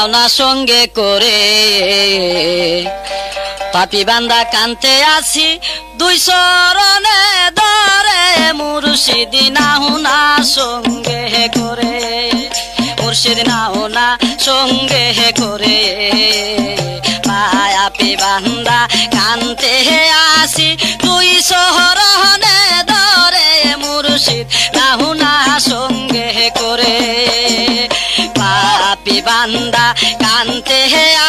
না সঙ্গে করে পাপি বান্দা কানতে আসি দুই চরণে ধরে মুর্শিদ নাও না সঙ্গে করে মুর্শিদ নাও না সঙ্গে করে পাপি বান্দা কানতে আসি দুই চরণে ধরে মুর্শিদ নাও না সঙ্গে করে পাপি বান্দা কানতে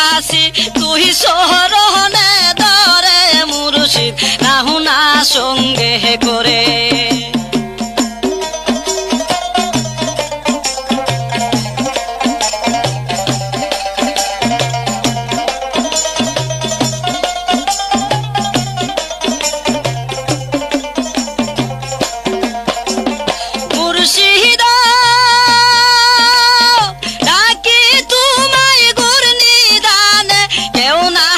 আসি তুই চরণে ধরে মুর্শিদ নাও না সঙ্গে করে মুর্শিদ ডাকি তোমায় গুর নিদানে কেউ না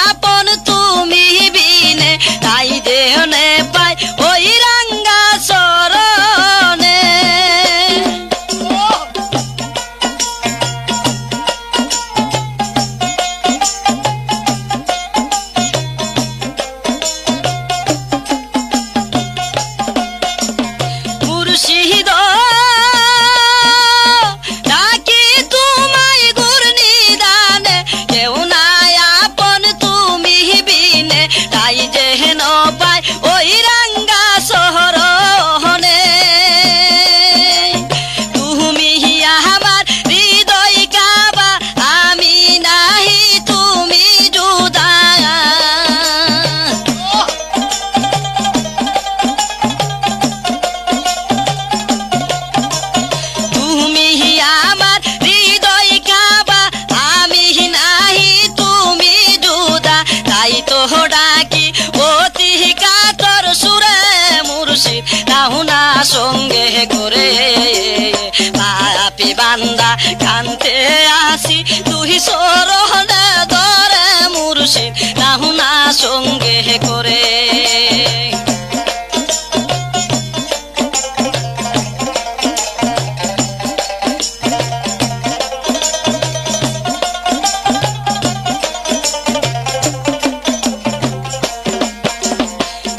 আপন তুমি বিনে তাই দেহনে পাই ওই রাঙ্গা চরণে মুর্শিদ ডাকি তোমায় গুর নিদানে কেউ না আপন তুমি বিনে তাই যেন পাই ওই রাঙ্গা শহরনে তুমি আমার হৃদয় কাবা আমি নাহি তুমি জুদা তুমি আমার হৃদয় কাবা আমি নাহি তুমি জুদা তাই তো ডাকি অতি কাতর সুরে মুর্শিদ নাও না সঙ্গে করে পাপি বান্দা কানতে আসি তুই চরণে ধরে মুর্শিদ নাও না সঙ্গে করে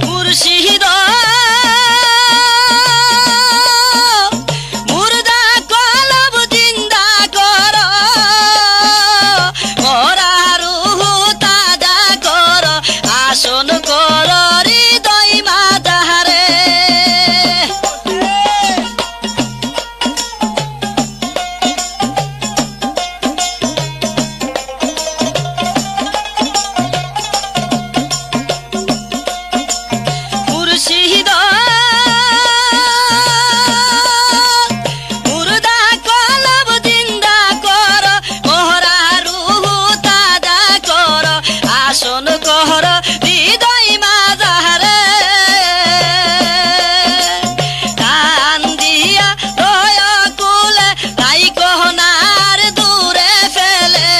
মুর্শিদ মুর্দা কলব জিন্দা কর মরা রূহ তাজা কর আসন কর হৃদয় মাঝারে মুর্শিদ মুর্দা কলব জিন্দা কর মরা রূহ তাজা কর আসন কর হৃদয় মাঝারে কান দিয়া রয় কুলে তাই কহনার দূরে ফেলে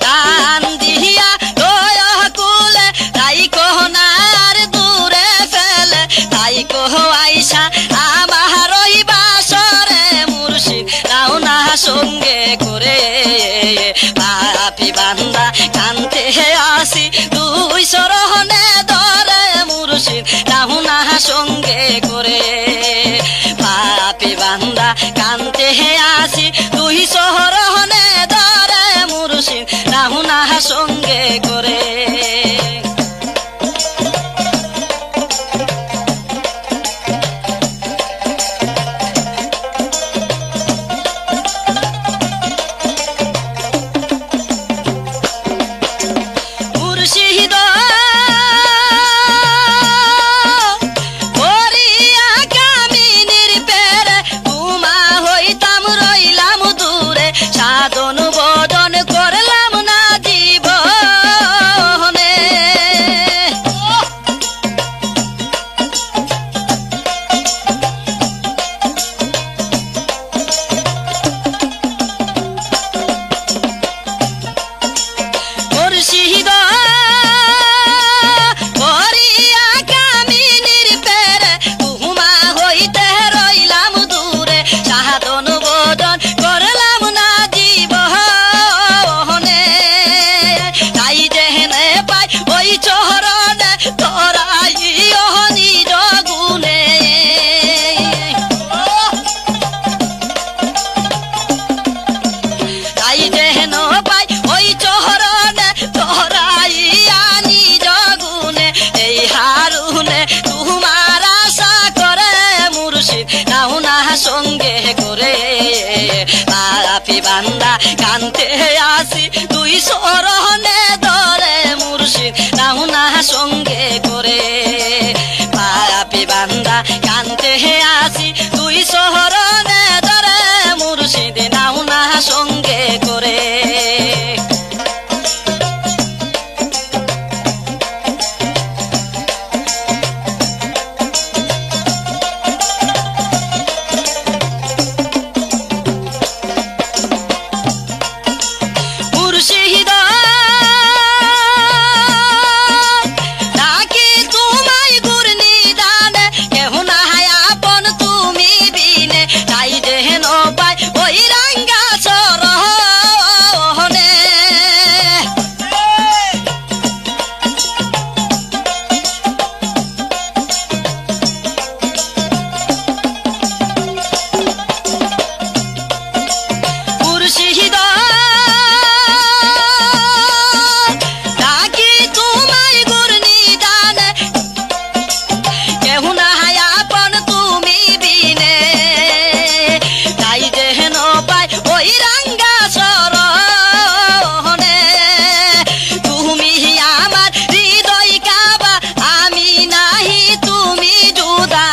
কান দিয়া রয় কুলে তাই কহনার দূরে ফেলে তাই কহ আইসা আমার ওই বাসরে মুর্শিদ নাও না সঙ্গে করে পাপি বান্দা কানতে আসি দুই চরণে ধরে মুর্শিদ নাও না সঙ্গে করে পাপি বান্দা কানতে আসি দুই চরণে ধরে মুর্শিদ নাও না সঙ্গে করে মুর্শিদ করিয়া কামিনীর পেরে উমা হইতাম রইলাম দূরে সাধন বোধন করলাম না জীবনে তাই যেহেনে পাই ওই চরণে তোরাই নিজ গুণে তাই যেহেন পাই ওই চরণে তোরাই নিজ গুণে এই হারুনে তোমার আশা করে মুর্শিদ নাও না সঙ্গে করে পাপি বান্দা কান্তে আসি তুই শরণে ধরে মুর্শিদ নাও না সঙ্গে করে পাপি বান্দা কান্তে আসি তুই শরণে ধরে মুর্শিদ নাও না সঙ্গে করে মুর্শিদ ডাকি তোমায় গুর নিদানে কেহ না আপন তুমি বিনে তাই যেহেন পাই ওই রাঙ্গা চরণে মুর্শিদ ডাকি তোমায় গুর নিদানে কেহ না আপন তুমি বিনে তাই যেহেন পাই ওই রাঙ্গা চরণে তুমি আমার হৃদয় কাবা আমি নাহি তুমি জুদা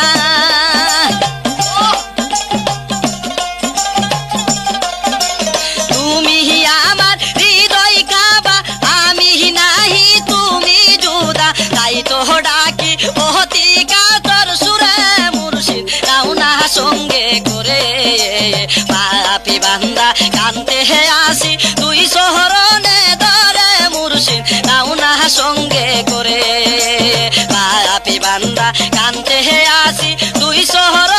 তুমি আমার হৃদয় কাবা আমি নাহি তুমি জুদা তাই তো ডাকি অতি কাতর সুরে মুর্শিদ নাও না সঙ্গে করে পাপি বান্দা কান্তে আসি তুই শরণে ধরে মুর্শিদ নাও না সঙ্গে করে পাপি বান্দা কান্তে আসি তুই শহর